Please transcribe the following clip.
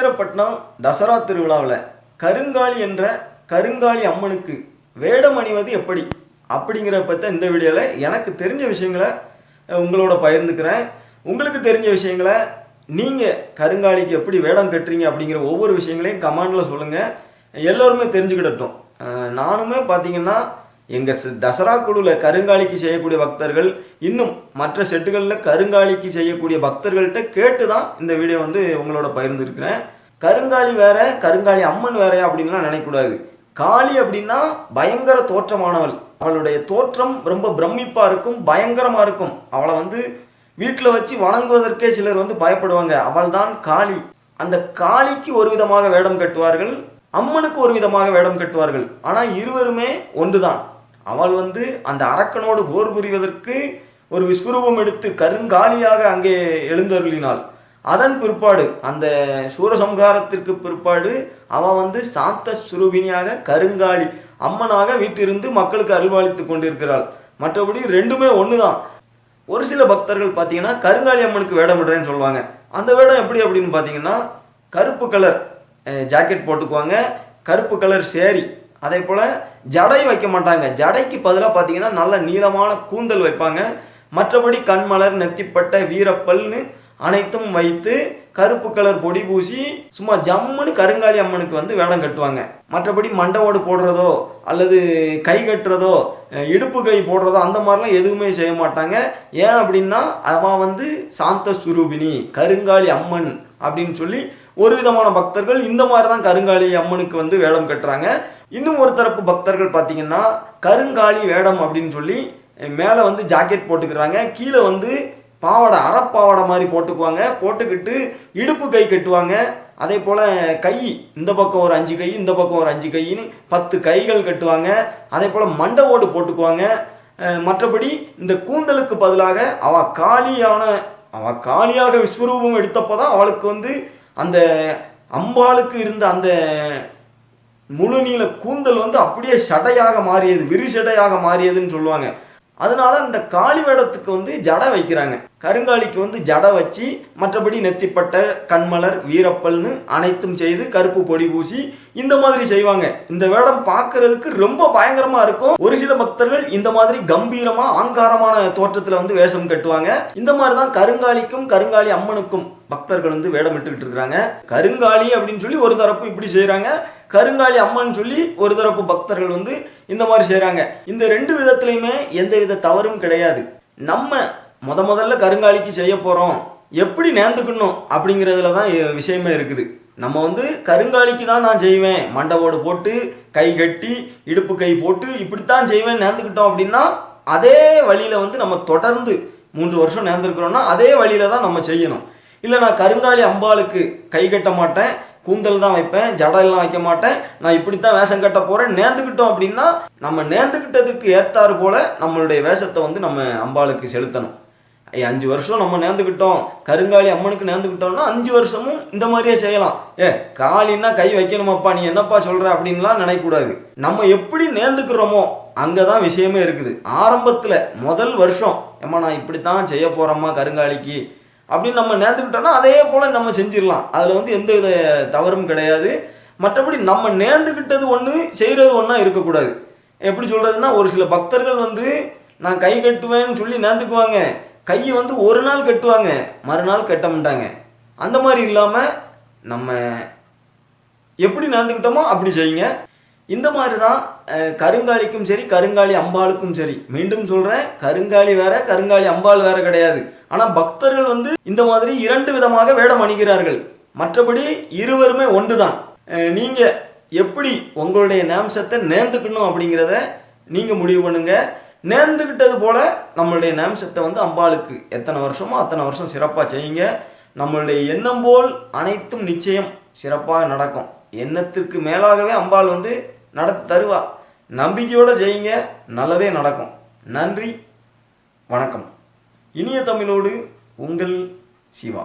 குலசேரப்பட்டினம் தசரா திருவிழாவில் கருங்காலி என்ற கருங்காலி அம்மனுக்கு வேடம் அணிவது எப்படி அப்படிங்கிறத பற்றி இந்த வீடியோவில் எனக்கு தெரிஞ்ச விஷயங்களை உங்களோட பகிர்ந்துக்கிறேன். உங்களுக்கு தெரிஞ்ச விஷயங்களை நீங்கள் கருங்காலிக்கு எப்படி வேடம் கட்டுறீங்க அப்படிங்கிற ஒவ்வொரு விஷயங்களையும் கமெண்டில் சொல்லுங்கள், எல்லோருமே தெரிஞ்சுக்கிடட்டும். நானுமே பார்த்தீங்கன்னா எங்கள் தசரா குழுவில் கருங்காலிக்கு செய்யக்கூடிய பக்தர்கள், இன்னும் மற்ற செட்டுகளில் கருங்காலிக்கு செய்யக்கூடிய பக்தர்கள்ட்ட கேட்டு தான் இந்த வீடியோ உங்களோட பகிர்ந்துருக்கிறேன். கருங்காலி வேற கருங்காலி அம்மன் வேறையா அப்படின்லாம் நினைக்கக்கூடாது. காளி அப்படின்னா பயங்கர தோற்றமானவள். அவளுடைய தோற்றம் ரொம்ப பிரமிப்பாக இருக்கும், பயங்கரமாக இருக்கும். அவளை வீட்டில் வச்சு வணங்குவதற்கே சிலர் பயப்படுவாங்க. அவள் தான் காளி. அந்த காளிக்கு ஒரு விதமாக வேடம் கட்டுவார்கள், அம்மனுக்கு ஒரு விதமாக வேடம் கட்டுவார்கள். ஆனால் இருவருமே ஒன்றுதான். அவள் அந்த அரக்கனோடு போர் புரிவதற்கு ஒரு விஸ்வரூபம் எடுத்து கருங்காலியாக அங்கே எழுந்தருளினாள். அதன் பிற்பாடு அந்த சூரசம்ஹாரத்திற்கு பிற்பாடு அவள் சாந்த சுரூபினியாக கருங்காலி அம்மனாக வீட்டிலிருந்து மக்களுக்கு அருள்வாளித்து கொண்டிருக்கிறாள். மற்றபடி ரெண்டுமே ஒன்று தான். ஒரு சில பக்தர்கள் பார்த்தீங்கன்னா கருங்காலி அம்மனுக்கு வேடம் விடுறேன்னு சொல்லுவாங்க. அந்த வேடம் எப்படி அப்படின்னு பார்த்தீங்கன்னா, கருப்பு கலர் ஜாக்கெட் போட்டுக்குவாங்க, கருப்பு கலர் சேரி, அதே போல் ஜடை வைக்க மாட்டாங்க. ஜடைக்கு பதிலாக பார்த்தீங்கன்னா நல்ல நீளமான கூந்தல் வைப்பாங்க. மற்றபடி கண்மலர், நெத்திப்பட்ட, வீரப்பல்னு அனைத்தும் வைத்து கருப்பு கலர் பொடி பூசி சும்மா ஜம்முன்னு கருங்காலி அம்மனுக்கு வேடம் கட்டுவாங்க. மற்றபடி மண்டவோடு போடுறதோ அல்லது கை கட்டுறதோ இடுப்பு கை போடுறதோ அந்த மாதிரிலாம் எதுவுமே செய்ய மாட்டாங்க. ஏன் அப்படின்னா அவன் சாந்த சுரூபினி கருங்காலி அம்மன் அப்படின்னு சொல்லி ஒரு விதமான பக்தர்கள் இந்த மாதிரி தான் கருங்காலி அம்மனுக்கு வேடம் கட்டுறாங்க. இன்னும் ஒரு தரப்பு பக்தர்கள் பார்த்தீங்கன்னா கருங்காலி வேடம் அப்படின்னு சொல்லி மேலே ஜாக்கெட் போட்டுக்கிறாங்க, கீழே பாவாடை அரைப்பாவாடை மாதிரி போட்டுக்குவாங்க. போட்டுக்கிட்டு இடுப்பு கை கட்டுவாங்க. அதே போல் கை இந்த பக்கம் ஒரு 5 கை, இந்த பக்கம் ஒரு 5 கைன்னு 10 கைகள் கட்டுவாங்க. அதே போல் மண்டை ஓடு போட்டுக்குவாங்க. மற்றபடி இந்த கூந்தலுக்கு பதிலாக அவள் காளியாக விஸ்வரூபம் எடுத்தப்போ தான் அவளுக்கு அந்த அம்பாளுக்கு இருந்த அந்த முழு நீள கூந்தல் அப்படியே சடையாக மாறியது, விரிசடையாக மாறியதுன்னு சொல்லுவாங்க. அதனால அந்த காளி வேடத்துக்கு ஜடை வைக்கிறாங்க. கருங்காலிக்கு ஜடை வச்சு மற்றபடி நெத்திப்பட்ட, கண்மலர், வீரப்பல்னு அனைத்தும் செய்து கருப்பு பொடி பூசி இந்த மாதிரி செய்வாங்க. இந்த வேடம் பார்க்கறதுக்கு ரொம்ப பயங்கரமா இருக்கும். ஒரு சில பக்தர்கள் இந்த மாதிரி கம்பீரமா ஆங்காரமான தோற்றத்துல வேஷம் கட்டுவாங்க. இந்த மாதிரி தான் கருங்காலிக்கும் கருங்காலி அம்மனுக்கும் பக்தர்கள் வேடம் இட்டுக்கிட்டு இருக்கிறாங்க. கருங்காலி அப்படின்னு சொல்லி ஒரு தரப்பு இப்படி செய்யறாங்க, கருங்காலி அம்மன் சொல்லி ஒரு தரப்பு பக்தர்கள் இந்த மாதிரி செய்கிறாங்க. இந்த ரெண்டு விதத்துலையுமே எந்த வித தவறும் கிடையாது. நம்ம முதல்ல கருங்காலிக்கு செய்ய போகிறோம், எப்படி நேர்ந்துக்கணும் அப்படிங்கிறதுல தான் விஷயமே இருக்குது. நம்ம கருங்காலிக்கு தான் நான் செய்வேன், மண்டவோடு போட்டு கை கட்டி இடுப்பு கை போட்டு இப்படித்தான் செய்வேன் நேர்ந்துக்கிட்டோம் அப்படின்னா அதே வழியில் நம்ம தொடர்ந்து 3 வருஷம் நேர்ந்துருக்கிறோம்னா அதே வழியில தான் நம்ம செய்யணும். இல்லை நான் கருங்காலி அம்பாளுக்கு கை கட்ட மாட்டேன், கூந்தல் தான் வைப்பேன், ஜடையெல்லாம் வைக்க மாட்டேன், நான் இப்படித்தான் வேஷம் கட்ட போகிறேன் நேர்ந்துக்கிட்டோம் அப்படின்னா நம்ம நேர்ந்துக்கிட்டதுக்கு ஏற்றாறு போல் நம்மளுடைய வேஷத்தை நம்ம அம்பாளுக்கு செலுத்தணும். 5 வருஷம் நம்ம நேர்ந்துக்கிட்டோம், கருங்காலி அம்மனுக்கு நேர்ந்துக்கிட்டோம்னா 5 வருஷமும் இந்த மாதிரியே செய்யலாம். காலின்னா கை வைக்கணுமாப்பா, நீ என்னப்பா சொல்கிற அப்படின்லாம் நினைக்கக்கூடாது. நம்ம எப்படி நேர்ந்துக்கிறோமோ அங்கே தான் விஷயமே இருக்குது. ஆரம்பத்தில் முதல் வருஷம் ஏம்மா நான் இப்படித்தான் செய்ய போகிறோம்மா கருங்காலிக்கு அப்படின்னு நம்ம நேர்ந்துக்கிட்டோம்னா அதே போல் நம்ம செஞ்சிடலாம். அதில் எந்த வித தவறும் கிடையாது. மற்றபடி நம்ம நேர்ந்துக்கிட்டது ஒன்று செய்கிறது ஒன்றா இருக்கக்கூடாது. எப்படி சொல்கிறதுனா, ஒரு சில பக்தர்கள் நான் கை கட்டுவேன்னு சொல்லி நேர்ந்துக்குவாங்க, கையை ஒரு நாள் கட்டுவாங்க, மறுநாள் கட்ட மாட்டாங்க. அந்த மாதிரி இல்லாமல் நம்ம எப்படி நேர்ந்துக்கிட்டோமோ அப்படி செய்யுங்க. இந்த மாதிரி தான் கருங்காலிக்கும் சரி கருங்காலி அம்பாளுக்கும் சரி. மீண்டும் சொல்கிறேன், கருங்காலி வேற கருங்காலி அம்பாள் வேற கிடையாது. ஆனால் பக்தர்கள் இந்த மாதிரி 2 விதமாக வேடம் அணிகிறார்கள். மற்றபடி இருவருமே ஒன்று தான். நீங்கள் எப்படி உங்களுடைய நேம்சத்தை நேர்ந்துக்கணும் அப்படிங்கிறத நீங்கள் முடிவு பண்ணுங்க. நேர்ந்துக்கிட்டது போல் நம்மளுடைய நேம்சத்தை அம்பாளுக்கு எத்தனை வருஷமோ அத்தனை வருஷம் சிறப்பாக செய்யுங்க. நம்மளுடைய எண்ணம் போல் அனைத்தும் நிச்சயம் சிறப்பாக நடக்கும். எண்ணத்திற்கு மேலாகவே அம்பாள் நடத்தி தருவா. நம்பிக்கையோடு செய்யுங்க, நல்லதே நடக்கும். நன்றி, வணக்கம். இனிய தமிழோடு உங்கள் சிவா.